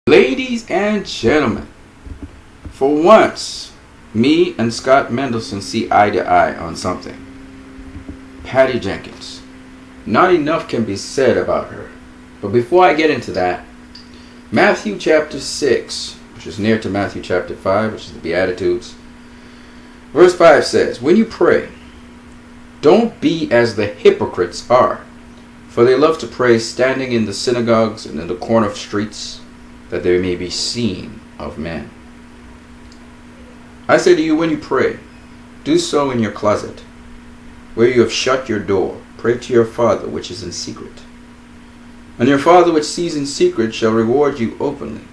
Ladies and gentlemen, for once, me and Scott Mendelson see eye to eye on something. Patty Jenkins. Not enough can be said about her. But before I get into that, Matthew chapter 6, which is near to Matthew chapter 5, which is the Beatitudes, verse 5 says, "When you pray, don't be as the hypocrites are, for they love to pray standing in the synagogues and in the corner of streets, that they may be seen of men. I say to you, when you pray, do so in your closet, where you have shut your door. Pray to your Father which is in secret. And your Father which sees in secret shall reward you openly.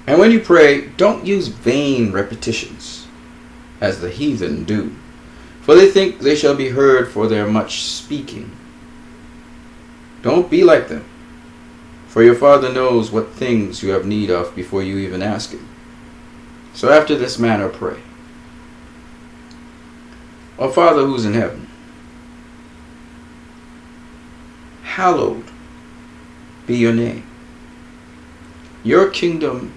And when you pray, don't use vain repetitions, as the heathen do, for they think they shall be heard for their much speaking. Don't be like them, for your Father knows what things you have need of before you even ask Him. So after this manner pray. Our Father who is in heaven, hallowed be your name. Your kingdom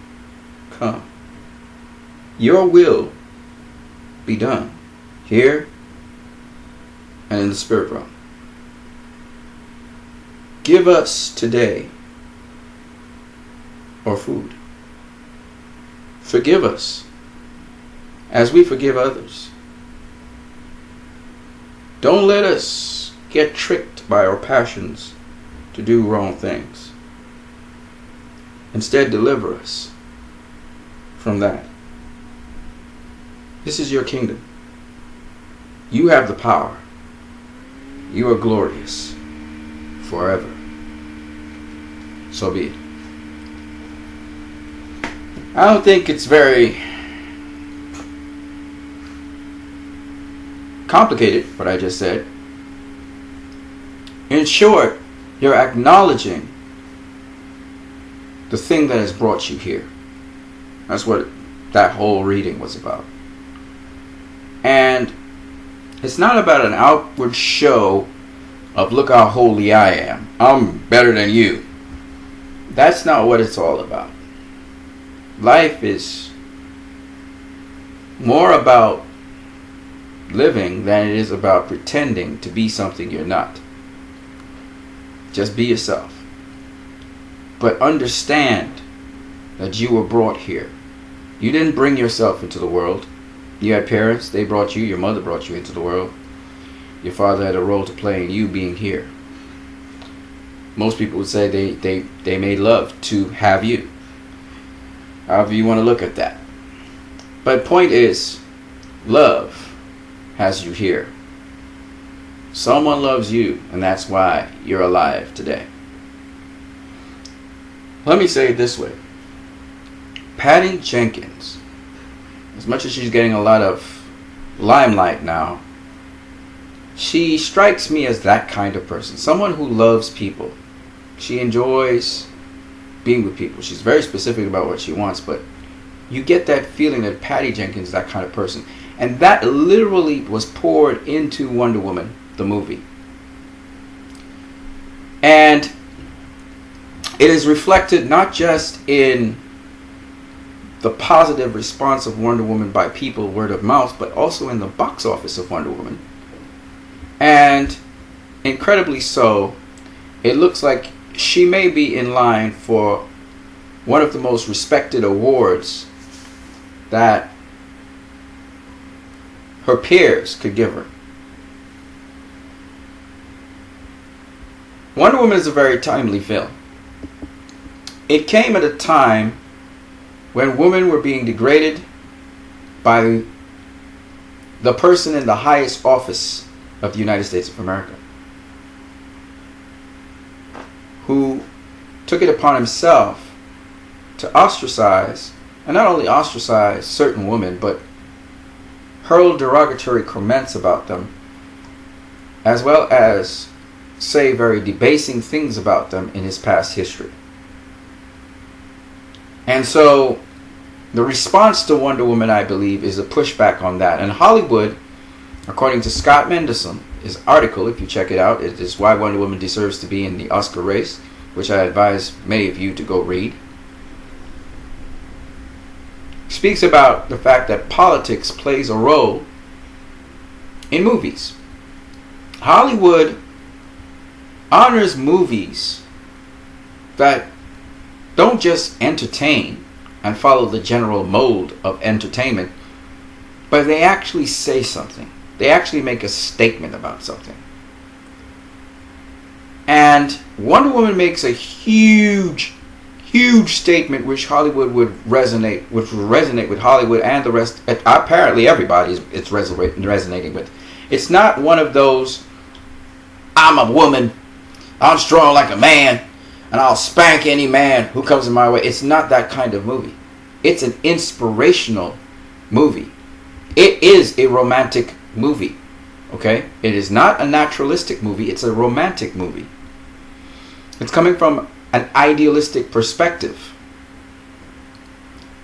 come. Your will be done here and in the spirit realm. Give us today our food. Forgive us as we forgive others. Don't let us get tricked by our passions to do wrong things. Instead, deliver us from that. This is your kingdom. You have the power. You are glorious forever. So be it. I don't think it's very complicated, what I just said. In short, you're acknowledging the thing that has brought you here. That's what that whole reading was about. And it's not about an outward show of look how holy I am. I'm better than you. That's not what it's all about. Life is more about living than it is about pretending to be something you're not. Just be yourself. But understand that you were brought here. You didn't bring yourself into the world. You had parents, they brought you, your mother brought you into the world. Your father had a role to play in you being here. Most people would say they made love to have you. However you want to look at that. But point is, love has you here. Someone loves you, and that's why you're alive today. Let me say it this way. Patty Jenkins, as much as she's getting a lot of limelight now, she strikes me as that kind of person. Someone who loves people. She enjoys being with people. She's very specific about what she wants, but you get that feeling that Patty Jenkins is that kind of person. And that literally was poured into Wonder Woman, the movie. And it is reflected not just in the positive response of Wonder Woman by people, word of mouth, but also in the box office of Wonder Woman. And incredibly so, it looks like she may be in line for one of the most respected awards that her peers could give her. Wonder Woman is a very timely film. It came at a time when women were being degraded by the person in the highest office of the United States of America, who took it upon himself to ostracize, and not only ostracize certain women, but hurl derogatory comments about them, as well as say very debasing things about them in his past history. And so the response to Wonder Woman, I believe, is a pushback on that. And Hollywood, according to Scott Mendelson, his article, if you check it out, it is Why Wonder Woman Deserves to Be in the Oscar Race, which I advise many of you to go read. speaks about the fact that politics plays a role in movies. Hollywood honors movies that don't just entertain and follow the general mode of entertainment, but they actually say something. They actually make a statement about something. And Wonder Woman makes a huge statement which Hollywood would resonate with Hollywood and the rest. Apparently everybody it's resonating with. It's not one of those, I'm a woman, I'm strong like a man, and I'll spank any man who comes in my way. It's not that kind of movie. It's an inspirational movie. It is a romantic movie. Okay? It is not a naturalistic movie. It's a romantic movie. It's coming from an idealistic perspective.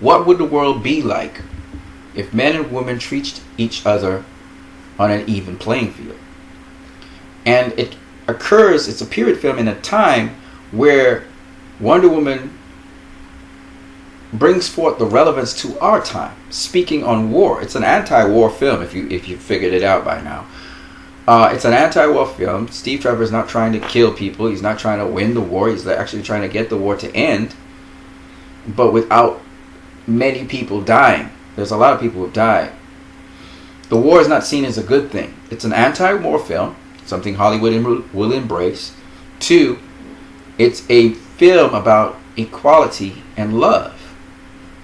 What would the world be like if men and women treated each other on an even playing field? And it's a period film in a time where Wonder Woman brings forth the relevance to our time, speaking on war. It's an anti-war film, if you figured it out by now. It's an anti-war film. Steve Trevor is not trying to kill people. He's not trying to win the war. He's actually trying to get the war to end, but without many people dying. There's a lot of people who have died. The war is not seen as a good thing. It's an anti-war film, something Hollywood will embrace. 2, it's a film about equality and love.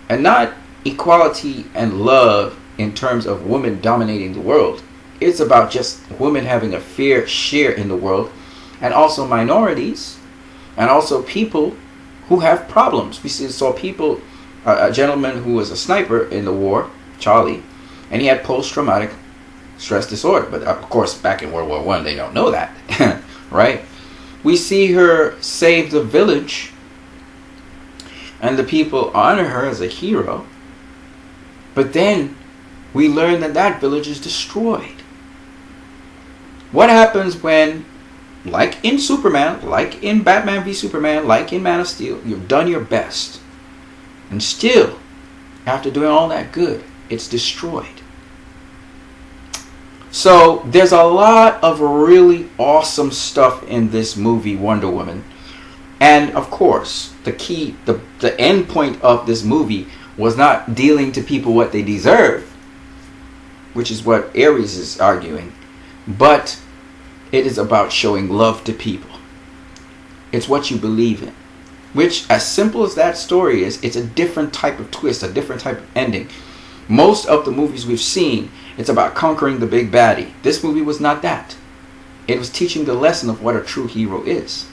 And not equality and love in terms of women dominating the world. It's about just women having a fair share in the world, and also minorities, and also people who have problems. We saw people, a gentleman who was a sniper in the war, Charlie, and he had post-traumatic stress disorder. But of course, back in World War I, they don't know that, right? We see her save the village, and the people honor her as a hero. But then we learn that that village is destroyed. What happens when, like in Superman, like in Batman v Superman, like in Man of Steel, you've done your best, and still, after doing all that good, it's destroyed? So there's a lot of really awesome stuff in this movie, Wonder Woman. And of course, the end point of this movie was not dealing to people what they deserve, which is what Ares is arguing, but it is about showing love to people. It's what you believe in. Which, as simple as that story is, it's a different type of twist, a different type of ending. Most of the movies we've seen, it's about conquering the big baddie. This movie was not that. It was teaching the lesson of what a true hero is.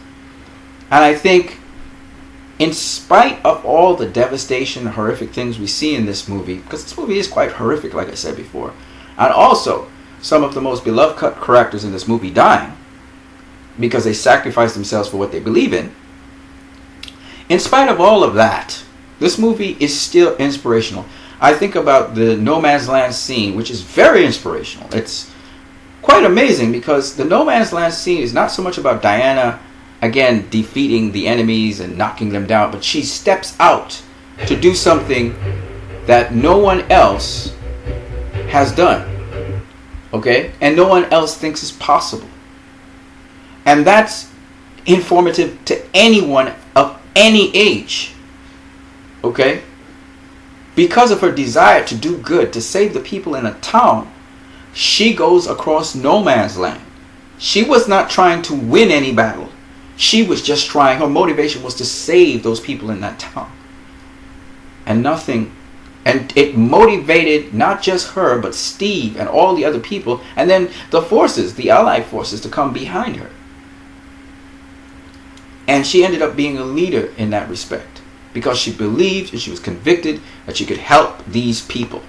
And I think, in spite of all the devastation and horrific things we see in this movie, because this movie is quite horrific, like I said before, and also some of the most beloved characters in this movie dying because they sacrificed themselves for what they believe in spite of all of that, this movie is still inspirational. I think about the No Man's Land scene, which is very inspirational. It's quite amazing because the No Man's Land scene is not so much about Diana, again, defeating the enemies and knocking them down, but she steps out to do something that no one else has done. Okay? And no one else thinks is possible. And that's informative to anyone of any age. Okay? Because of her desire to do good, to save the people in a town, she goes across no man's land. She was not trying to win any battle. She was just trying, her motivation was to save those people in that town. And it motivated not just her, but Steve and all the other people, and then the forces, the Allied forces, to come behind her. And she ended up being a leader in that respect, because she believed and she was convicted that she could help these people.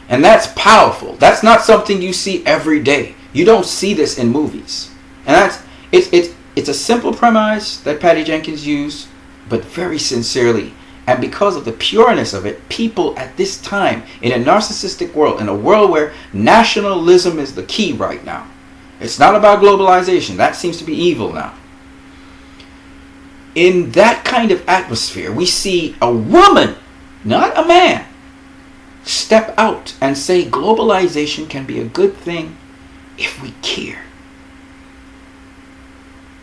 And that's powerful. That's not something you see every day. You don't see this in movies. And it's a simple premise that Patty Jenkins used, but very sincerely. And because of the pureness of it, people at this time, in a narcissistic world, in a world where nationalism is the key right now. It's not about globalization. That seems to be evil now. In that kind of atmosphere, we see a woman not a man, step out and say globalization can be a good thing if we care.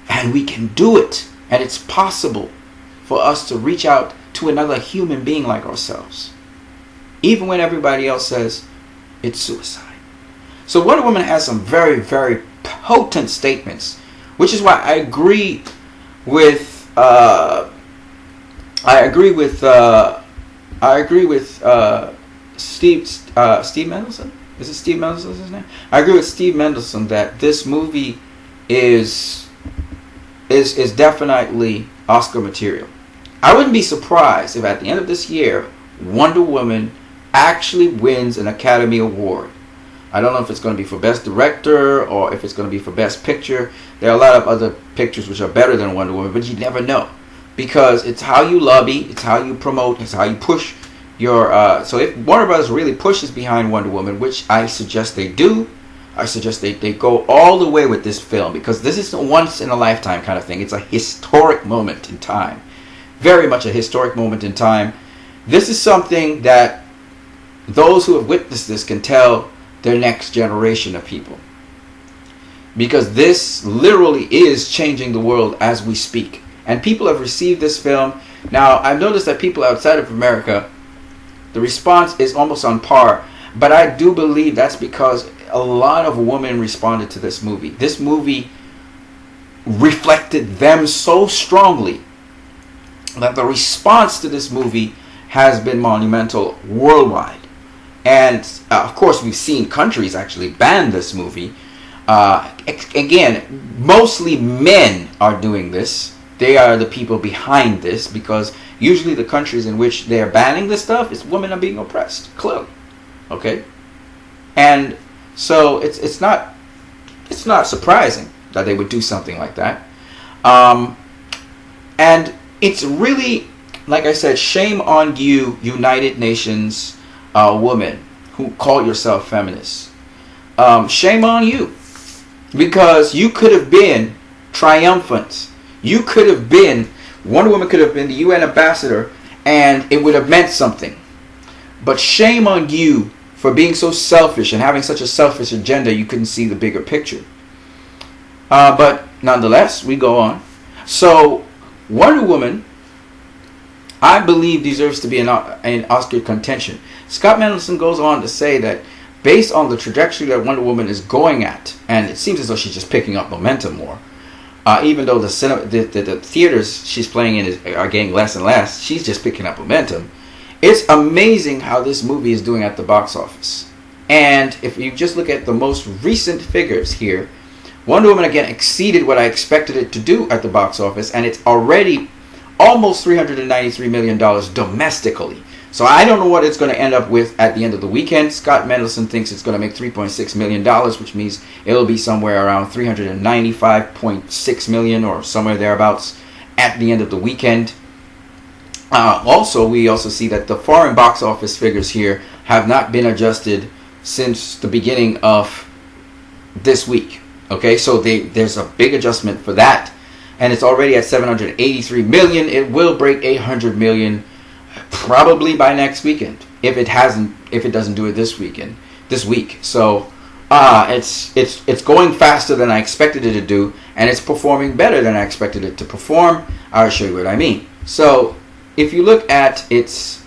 And we can do it. And it's possible for us to reach out to another human being like ourselves, even when everybody else says it's suicide. So Wonder Woman has some very, very potent statements, which is why I agree with Steve Mendelson. Is it Steve Mendelson? His name? I agree with Steve Mendelson that this movie is definitely Oscar material. I wouldn't be surprised if at the end of this year, Wonder Woman actually wins an Academy Award. I don't know if it's going to be for Best Director or if it's going to be for Best Picture. There are a lot of other pictures which are better than Wonder Woman, but you never know. Because it's how you lobby, it's how you promote, it's how you push your... So if Warner Bros. Really pushes behind Wonder Woman, which I suggest they do, I suggest they go all the way with this film, because this is a once-in-a-lifetime kind of thing. It's a historic moment in time. Very much a historic moment in time. This is something that those who have witnessed this can tell their next generation of people. Because this literally is changing the world as we speak. And people have received this film. Now, I've noticed that people outside of America, the response is almost on par. But I do believe that's because a lot of women responded to this movie. This movie reflected them so strongly that the response to this movie has been monumental worldwide. And of course, we've seen countries actually ban this movie. Again, mostly men are doing this. They are the people behind this, because usually the countries in which they are banning this stuff is women are being oppressed, clearly. Okay, and so it's not surprising that they would do something like that. And it's really, like I said, shame on you, United Nations women who call yourself feminists. Shame on you, because you could have been triumphant. You could have been, Wonder Woman could have been the UN ambassador, and it would have meant something. But shame on you for being so selfish and having such a selfish agenda you couldn't see the bigger picture. But nonetheless, we go on. So Wonder Woman, I believe, deserves to be in Oscar contention. Scott Mendelson goes on to say that based on the trajectory that Wonder Woman is going at, and it seems as though she's just picking up momentum more, even though the theaters she's playing in are getting less and less, she's just picking up momentum. It's amazing how this movie is doing at the box office. And if you just look at the most recent figures here, Wonder Woman again exceeded what I expected it to do at the box office, and it's already almost $393 million domestically. So I don't know what it's going to end up with at the end of the weekend. Scott Mendelson thinks it's going to make $3.6 million, which means it'll be somewhere around $395.6 million or somewhere thereabouts at the end of the weekend. Also, we also see that the foreign box office figures here have not been adjusted since the beginning of this week. Okay, so there's a big adjustment for that, and it's already at $783 million. It will break $800 million probably by next weekend if it doesn't do it this week. So it's going faster than I expected it to do, and it's performing better than I expected it to perform. I'll show you what I mean. So if you look at its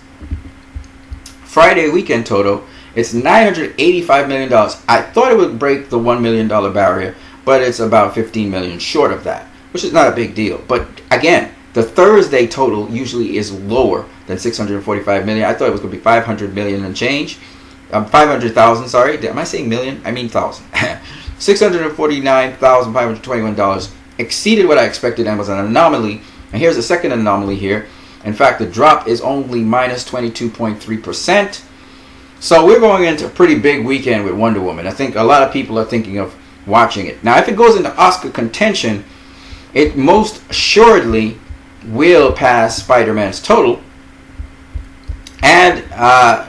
Friday weekend total, it's $985 million. I thought it would break the $1 million barrier, but it's about $15 million short of that, which is not a big deal. But again, the Thursday total usually is lower than $645 million. I thought it was going to be $500 million and change. 500,000, sorry. Am I saying million? I mean thousand. $649,521 exceeded what I expected and was an anomaly. And here's a second anomaly here. In fact, the drop is only minus 22.3%. So we're going into a pretty big weekend with Wonder Woman. I think a lot of people are thinking of watching it. Now, if it goes into Oscar contention, it most assuredly will pass Spider-Man's total. And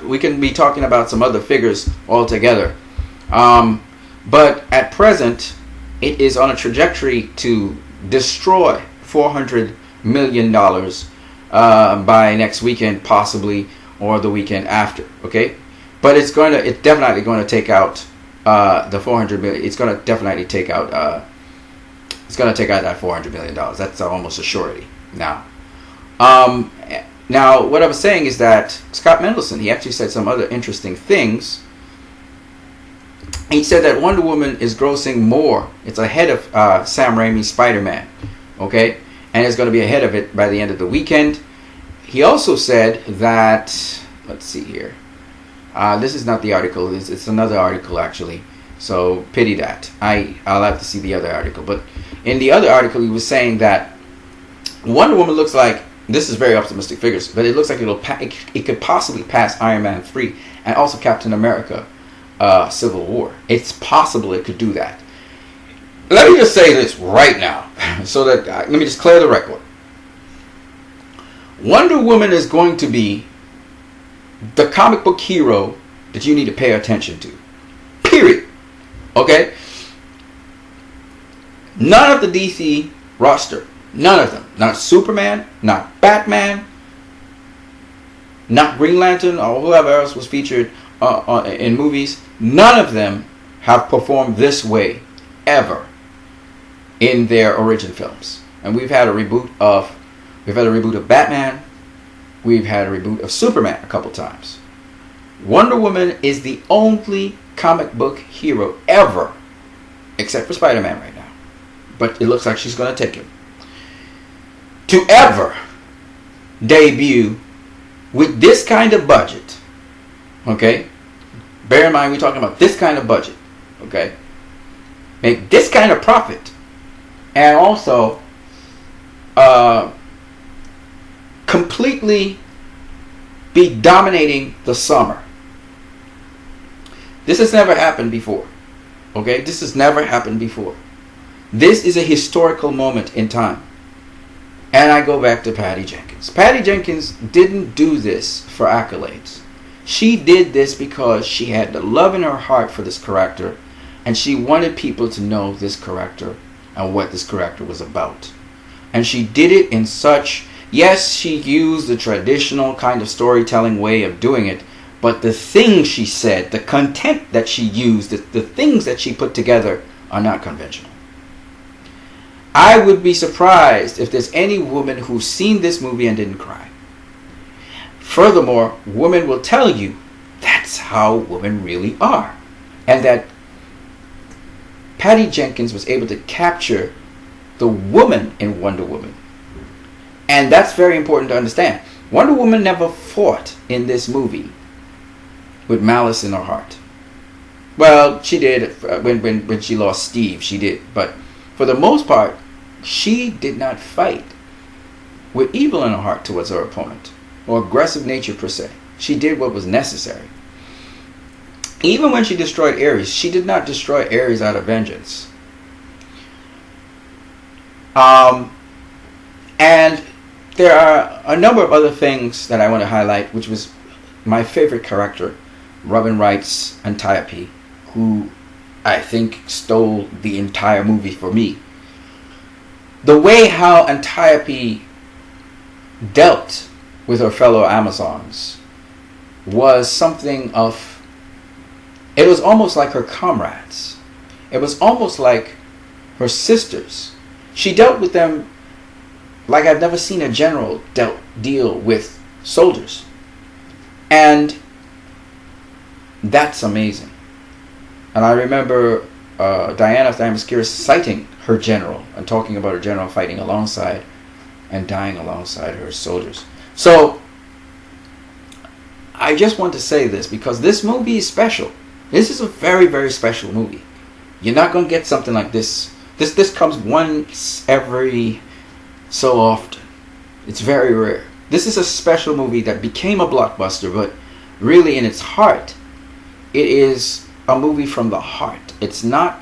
we can be talking about some other figures altogether. But at present, it is on a trajectory to destroy $400 million by next weekend, possibly, or the weekend after. Okay, but it's definitely going to take out the 400 million. It's going to definitely take out. It's going to take out that $400 million. That's almost a surety now. Now, what I was saying is that Scott Mendelson, he actually said some other interesting things. He said that Wonder Woman is grossing more. It's ahead of Sam Raimi's Spider-Man. Okay? And it's going to be ahead of it by the end of the weekend. He also said that, let's see here. This is not the article. It's another article, actually. So, pity that. I'll have to see the other article. But in the other article, he was saying that Wonder Woman looks like, this is very optimistic figures, but it looks like it could possibly pass Iron Man 3 and also Captain America Civil War. It's possible it could do that. Let me just say this right now, so that let me just clear the record. Wonder Woman is going to be the comic book hero that you need to pay attention to. Period. Okay? None of the DC roster, none of them, not Superman, not Batman, not Green Lantern, or whoever else was featured in movies, none of them have performed this way ever in their origin films. And we've had a reboot of Batman, we've had a reboot of Superman a couple times. Wonder Woman is the only comic book hero ever, except for Spider-Man right now, but it looks like she's going to take him, to ever debut with this kind of budget. Okay? Bear in mind, we're talking about this kind of budget. Okay? Make this kind of profit. And also completely be dominating the summer. This has never happened before. Okay? This has never happened before. This is a historical moment in time. And I go back to Patty Jenkins. Patty Jenkins didn't do this for accolades. She did this because she had the love in her heart for this character, and she wanted people to know this character and what this character was about. And she did it in such, yes, she used the traditional kind of storytelling way of doing it, but the things she said, the content that she used, the things that she put together are not conventional. I would be surprised if there's any woman who's seen this movie and didn't cry. Furthermore, women will tell you that's how women really are. And that Patty Jenkins was able to capture the woman in Wonder Woman. And that's very important to understand. Wonder Woman never fought in this movie with malice in her heart. Well, she did when she lost Steve, she did. But for the most part, she did not fight with evil in her heart towards her opponent, or aggressive nature per se. She did what was necessary. Even when she destroyed Ares, she did not destroy Ares out of vengeance. And there are a number of other things that I want to highlight, which was my favorite character, Robin Wright's Antiope, who I think stole the entire movie for me. The way how Antiope dealt with her fellow Amazons was something of, it was almost like her comrades. It was almost like her sisters. She dealt with them like I've never seen a general deal with soldiers. And that's amazing. And I remember Diana Thamiskiris citing her general and talking about her general fighting alongside and dying alongside her soldiers. So I just want to say this because this movie is special. This is a very, very special movie. You're not going to get something like this. This comes once every so often. It's very rare. This is a special movie that became a blockbuster, but really in its heart, it is a movie from the heart. It's not.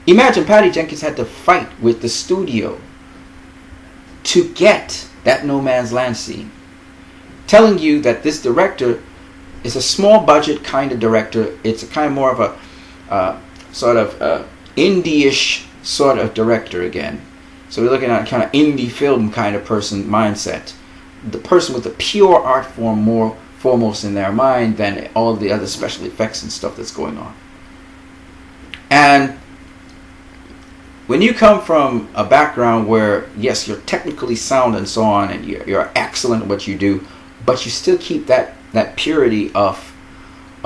Imagine Patty Jenkins had to fight with the studio to get that No Man's Land scene, telling you that this director is a small budget kind of director. It's a kind of more of a sort of indie-ish sort of director again. So we're looking at a kind of indie film kind of person mindset. The person with the pure art form more foremost in their mind than all the other special effects and stuff that's going on. And when you come from a background where, yes, you're technically sound and so on, and you're excellent at what you do, but you still keep that purity of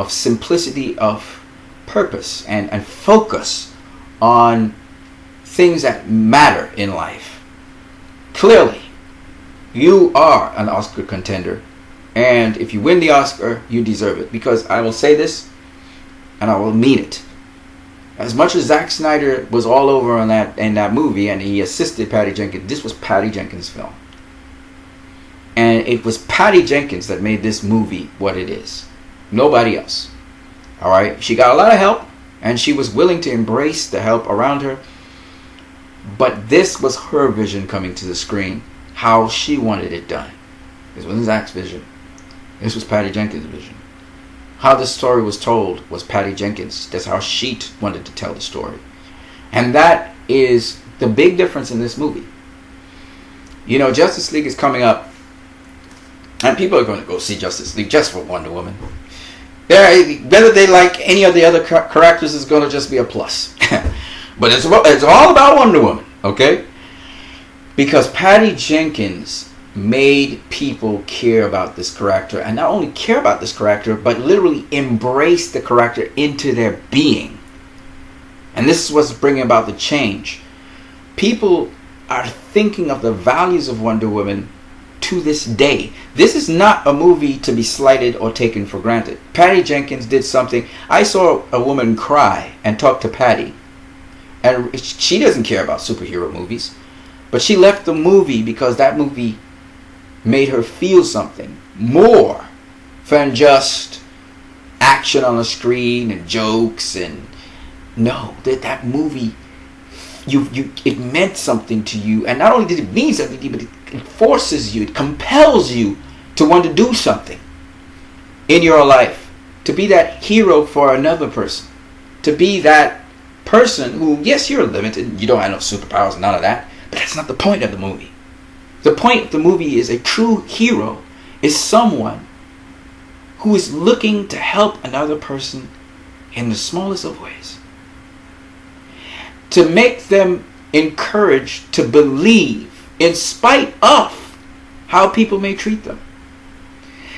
simplicity, of purpose, and focus on things that matter in life. Clearly, you are an Oscar contender, and if you win the Oscar, you deserve it. Because I will say this, and I will mean it. As much as Zack Snyder was all over on in that movie, and he assisted Patty Jenkins, this was Patty Jenkins' film. And it was Patty Jenkins that made this movie what it is. Nobody else. Alright? She got a lot of help, and she was willing to embrace the help around her. But this was her vision coming to the screen, how she wanted it done. This wasn't Zack's vision. This was Patty Jenkins' vision. How the story was told was Patty Jenkins. That's how she wanted to tell the story. And that is the big difference in this movie. You know, Justice League is coming up, and people are going to go see Justice League just for Wonder Woman. Whether they like any of the other characters is going to just be a plus. But it's all about Wonder Woman, okay? Because Patty Jenkins made people care about this character, and not only care about this character, but literally embrace the character into their being. And this is what's bringing about the change. People are thinking of the values of Wonder Woman to this day. This is not a movie to be slighted or taken for granted. Patty Jenkins did something. I saw a woman cry and talk to Patty, and she doesn't care about superhero movies, but she left the movie because that movie made her feel something more than just action on the screen and jokes. And no, that movie, it meant something to you. And not only did it mean something to you, but it forces you, it compels you to want to do something in your life, to be that hero for another person, to be that person who, yes, you're limited, you don't have no superpowers, none of that, but that's not the point of the movie. The point of the movie is a true hero is someone who is looking to help another person in the smallest of ways, to make them encouraged to believe in spite of how people may treat them.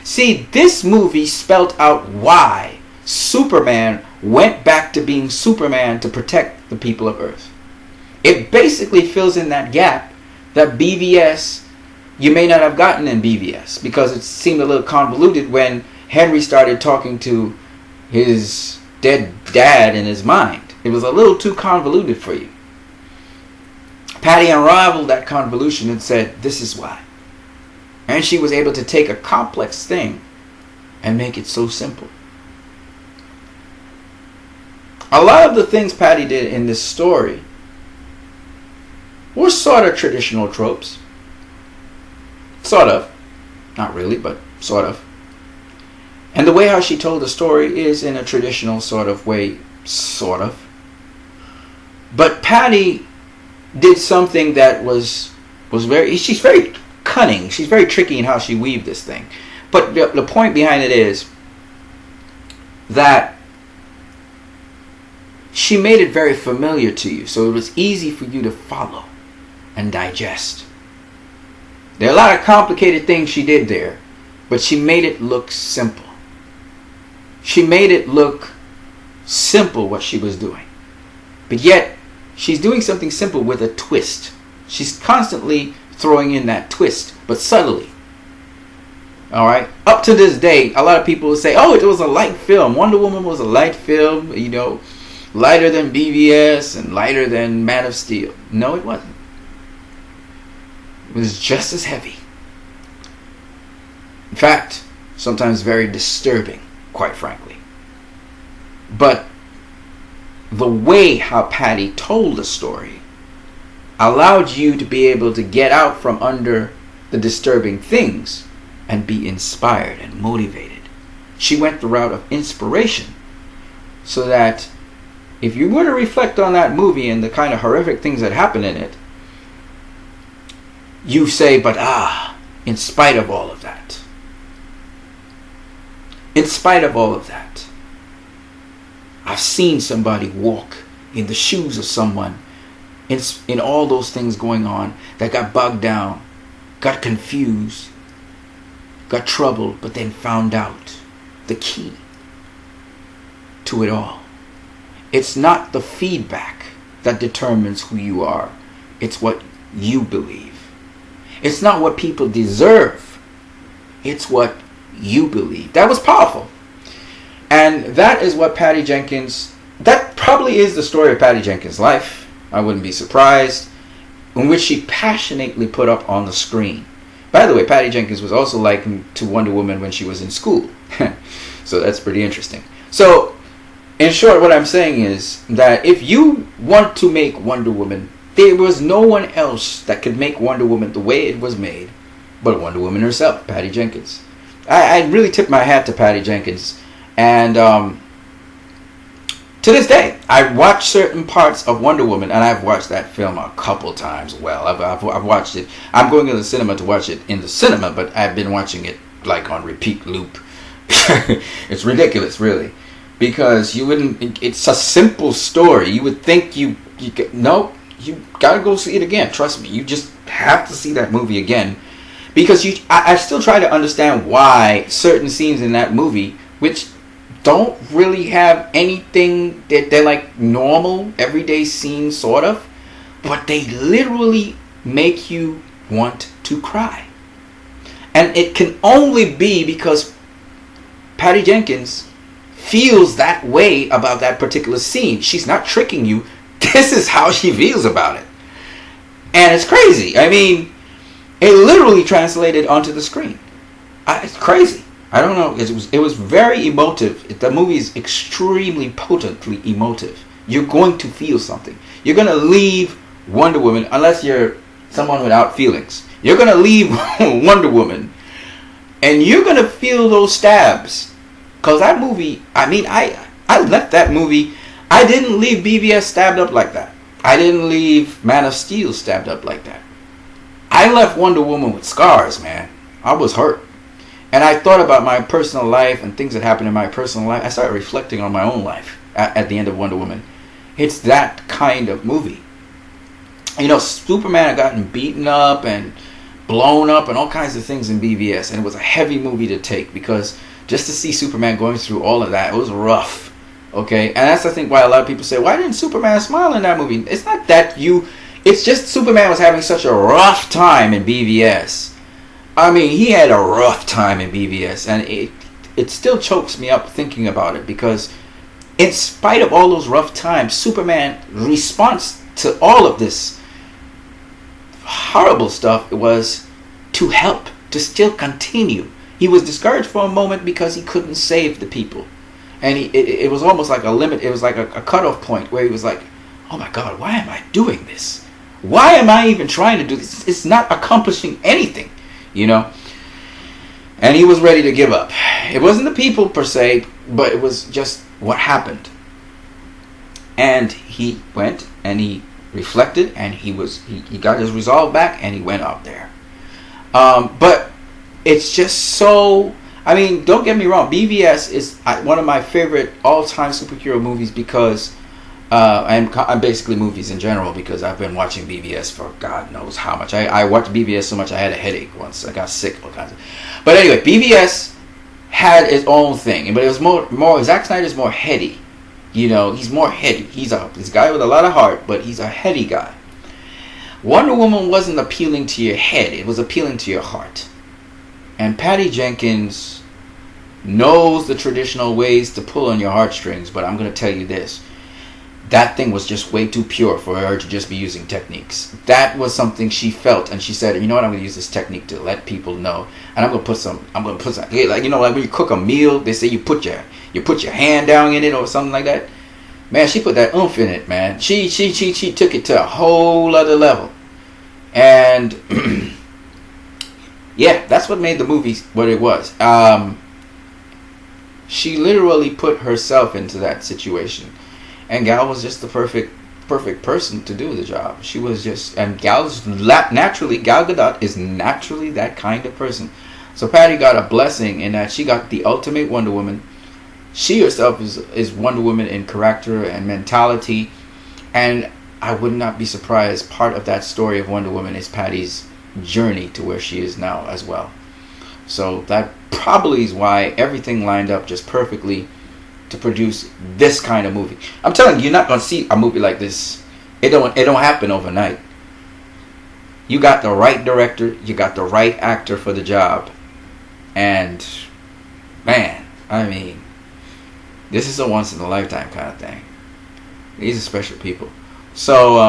See, this movie spelled out why Superman went back to being Superman to protect the people of Earth. It basically fills in that gap that BVS, you may not have gotten in BVS, because it seemed a little convoluted when Henry started talking to his dead dad in his mind. It was a little too convoluted for you. Patty unraveled that convolution and said, this is why. And she was able to take a complex thing and make it so simple. A lot of the things Patty did in this story were sort of traditional tropes. Sort of. Not really, but sort of. And the way how she told the story is in a traditional sort of way, sort of. But Patty did something that was she's very cunning. She's very tricky in how she weaved this thing. But the point behind it is that she made it very familiar to you, so it was easy for you to follow and digest. There are a lot of complicated things she did there, but she made it look simple. She made it look simple what she was doing. But yet, she's doing something simple with a twist. She's constantly throwing in that twist, but subtly. Alright? Up to this day, a lot of people will say, oh, it was a light film. Wonder Woman was a light film, you know, lighter than BVS and lighter than Man of Steel. No, it wasn't. It was just as heavy. In fact, sometimes very disturbing, quite frankly. But the way how Patty told the story allowed you to be able to get out from under the disturbing things and be inspired and motivated. She went the route of inspiration, so that if you were to reflect on that movie and the kind of horrific things that happen in it, you say, but in spite of all of that, In spite of all of that, I've seen somebody walk in the shoes of someone in all those things going on that got bogged down, got confused, got troubled, but then found out the key to it all. It's not the feedback that determines who you are. It's what you believe. It's not what people deserve. It's what you believe. That was powerful. And that is what Patty Jenkins, that probably is the story of Patty Jenkins' life. I wouldn't be surprised. In which she passionately put up on the screen. By the way, Patty Jenkins was also likened to Wonder Woman when she was in school. So that's pretty interesting. So, in short, what I'm saying is that if you want to make Wonder Woman, there was no one else that could make Wonder Woman the way it was made but Wonder Woman herself, Patty Jenkins. I really tip my hat to Patty Jenkins. And to this day, I watch certain parts of Wonder Woman, and I've watched that film a couple times. Well, I've watched it. I'm going to the cinema to watch it in the cinema, but I've been watching it like on repeat loop. It's ridiculous, really, because you wouldn't. It's a simple story. You would think you gotta go see it again. Trust me, you just have to see that movie again, because I still try to understand why certain scenes in that movie, which don't really have anything, they're like normal everyday scenes sort of, but they literally make you want to cry. And it can only be because Patty Jenkins feels that way about that particular scene. She's not tricking you. This is how she feels about it. And it's crazy. I mean, it literally translated onto the screen. It's crazy. I don't know. It was very emotive. The movie is extremely potently emotive. You're going to feel something. You're going to leave Wonder Woman, unless you're someone without feelings. You're going to leave Wonder Woman, and you're going to feel those stabs. Because that movie, I mean, I left that movie. I didn't leave BVS stabbed up like that. I didn't leave Man of Steel stabbed up like that. I left Wonder Woman with scars, man. I was hurt. And I thought about my personal life and things that happened in my personal life. I started reflecting on my own life at the end of Wonder Woman. It's that kind of movie. You know, Superman had gotten beaten up and blown up and all kinds of things in BVS. And it was a heavy movie to take, because just to see Superman going through all of that, it was rough. Okay? And that's the thing why a lot of people say, why didn't Superman smile in that movie? It's not that it's just Superman was having such a rough time in BVS. I mean, he had a rough time in BVS, and it still chokes me up thinking about it, because in spite of all those rough times, Superman's response to all of this horrible stuff was to help, to still continue. He was discouraged for a moment because he couldn't save the people, and it was almost like a limit. It was like a cutoff point where he was like, "Oh my God, why am I doing this? Why am I even trying to do this? It's not accomplishing anything." You know, and he was ready to give up. It wasn't the people per se, but it was just what happened. And he went and he reflected, and he got his resolve back, and he went out there. But it's just so. I mean, don't get me wrong. BVS is one of my favorite all-time superhero movies, because I'm basically movies in general, because I've been watching BVS for God knows how much. I watched BVS so much I had a headache once. I got sick, all kinds of. But anyway, BVS had its own thing, but it was more. Zack Snyder's more heady. You know, he's more heady. He's this guy with a lot of heart, but he's a heady guy. Wonder Woman wasn't appealing to your head; it was appealing to your heart. And Patty Jenkins knows the traditional ways to pull on your heartstrings, but I'm going to tell you this. That thing was just way too pure for her to just be using techniques. That was something she felt, and she said, "You know what? I'm going to use this technique to let people know, and I'm going to put some. Like, you know, like when you cook a meal, they say you put your hand down in it or something like that. Man, she put that oomph in it, man. She took it to a whole other level, and yeah, that's what made the movie what it was. She literally put herself into that situation." And Gal was just the perfect person to do the job. She was just, and Gal Gadot is naturally that kind of person. So Patty got a blessing in that she got the ultimate Wonder Woman. She herself is Wonder Woman in character and mentality. And I would not be surprised part of that story of Wonder Woman is Patty's journey to where she is now as well. So that probably is why everything lined up just perfectly to produce this kind of movie. I'm telling you, you're not going to see a movie like this. It don't happen overnight. You got the right director, you got the right actor for the job. And man, I mean, this is a once in a lifetime kind of thing. These are special people. So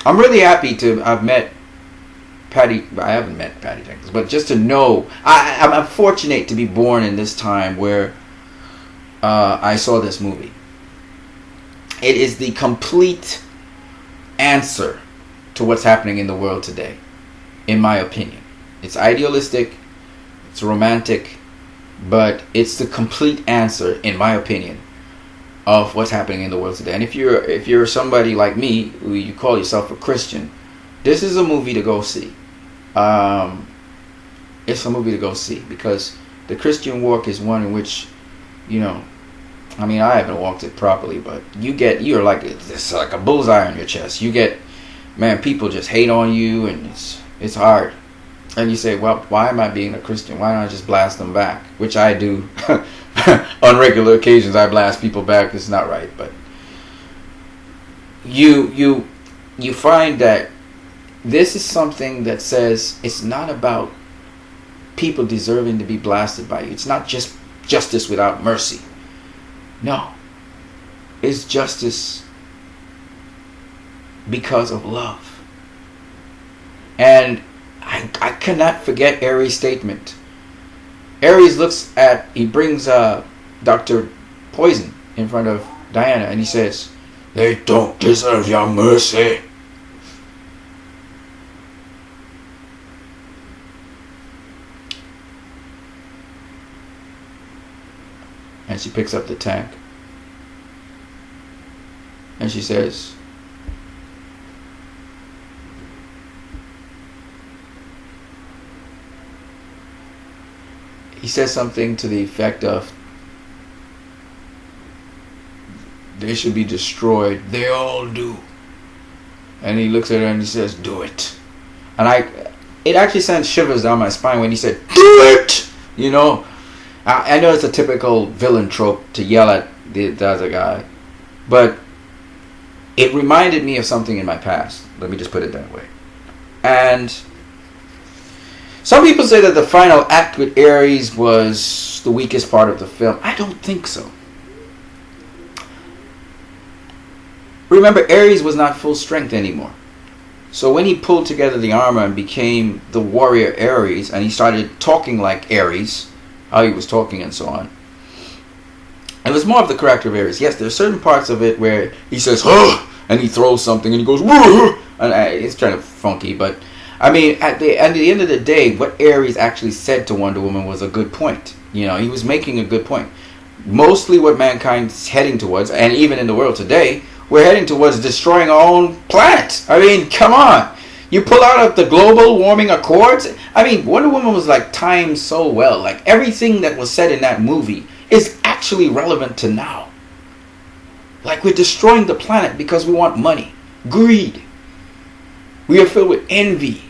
I'm really happy to have met Patty. I haven't met Patty Jenkins, but just to know, I'm fortunate to be born in this time where I saw this movie. It is the complete answer to what's happening in the world today, in my opinion. It's idealistic, it's romantic, but it's the complete answer, in my opinion, of what's happening in the world today. And if you're somebody like me, who you call yourself a Christian, this is a movie to go see. It's a movie to go see because the Christian walk is one in which, you know, I mean, I haven't walked it properly, but you're like, it's like a bullseye on your chest. You get, man, people just hate on you, and it's hard. And you say, well, why am I being a Christian? Why don't I just blast them back? Which I do on regular occasions. I blast people back. It's not right, but you find that this is something that says it's not about people deserving to be blasted by you. It's not just justice without mercy. No. It's justice because of love. And I cannot forget Ares' statement. Ares he brings Dr. Poison in front of Diana, and he says, "They don't deserve your mercy." And she picks up the tank. And she says, he says something to the effect of, they should be destroyed. They all do. And he looks at her and he says, do it. And it actually sent shivers down my spine when he said, do it! You know, I know it's a typical villain trope to yell at the other guy, but it reminded me of something in my past. Let me just put it that way. And some people say that the final act with Ares was the weakest part of the film. I don't think so. Remember, Ares was not full strength anymore. So when he pulled together the armor and became the warrior Ares, and he started talking like Ares, how he was talking and so on, it was more of the character of Ares. Yes, there's certain parts of it where he says, "Huh," and he throws something and he goes, "Whoa," and it's kind of funky, but I mean, at the end of the day, what Ares actually said to Wonder Woman was a good point. You know, he was making a good point. Mostly what mankind's heading towards, and even in the world today, we're heading towards destroying our own planet. I mean, come on. You pull out of the global warming accords. I mean, Wonder Woman was like timed so well. Like everything that was said in that movie is actually relevant to now. Like we're destroying the planet because we want money. Greed. We are filled with envy.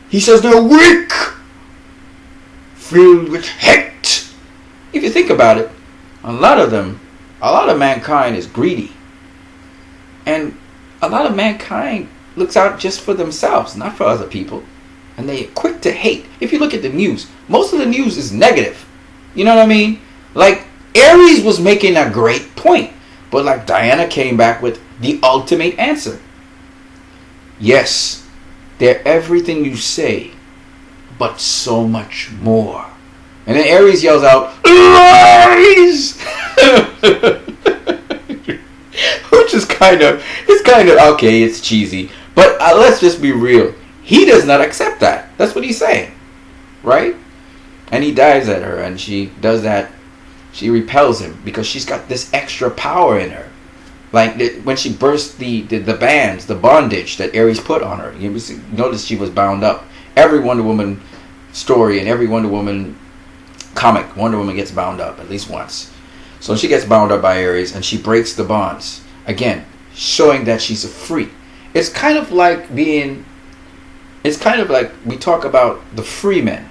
He says they're weak. Filled with hate. If you think about it, a lot of mankind is greedy. And a lot of mankind looks out just for themselves, not for other people. And they're quick to hate. If you look at the news, most of the news is negative. You know what I mean? Like, Ares was making a great point. But like Diana came back with the ultimate answer. Yes, they're everything you say, but so much more. And then Ares yells out, lies! Which is it's kind of, okay, it's cheesy. But let's just be real. He does not accept that. That's what he's saying. Right? And he dives at her and she does that. She repels him because she's got this extra power in her. Like when she burst the bands, the bondage that Ares put on her. You notice she was bound up. Every Wonder Woman story and every Wonder Woman comic, Wonder Woman gets bound up at least once. So she gets bound up by Ares and she breaks the bonds. Again, showing that she's a free. It's kind of like we talk about the free man,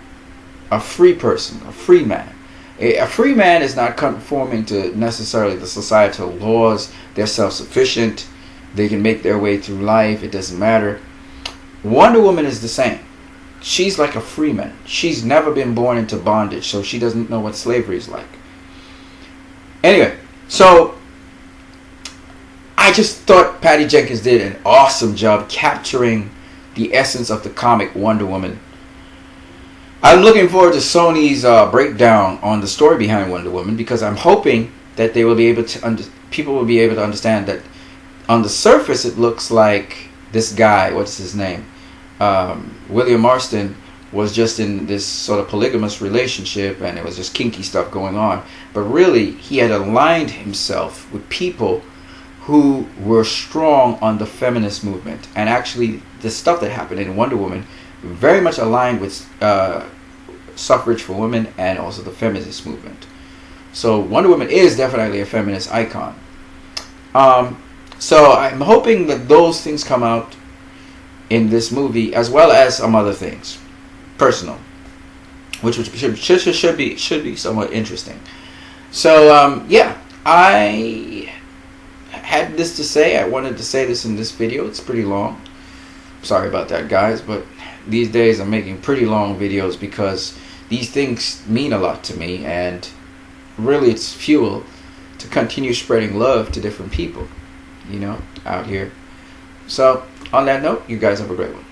a free person, a free man. A free man is not conforming to necessarily the societal laws. They're self-sufficient. They can make their way through life. It doesn't matter. Wonder Woman is the same. She's like a free man. She's never been born into bondage, so she doesn't know what slavery is like. Anyway, so I just thought Patty Jenkins did an awesome job capturing the essence of the comic Wonder Woman. I'm looking forward to Sony's breakdown on the story behind Wonder Woman, because I'm hoping that they will be able to people will be able to understand that on the surface it looks like this guy, what's his name, William Marston, was just in this sort of polygamous relationship and it was just kinky stuff going on, but really he had aligned himself with people who were strong on the feminist movement, and actually the stuff that happened in Wonder Woman very much aligned with suffrage for women and also the feminist movement. So Wonder Woman is definitely a feminist icon. So I'm hoping that those things come out in this movie, as well as some other things, personal, which should be somewhat interesting. So yeah, I had this to say. I wanted to say this in this video. It's pretty long. Sorry about that, guys, but these days I'm making pretty long videos because these things mean a lot to me, and really it's fuel to continue spreading love to different people, you know, out here. So on that note, you guys have a great one.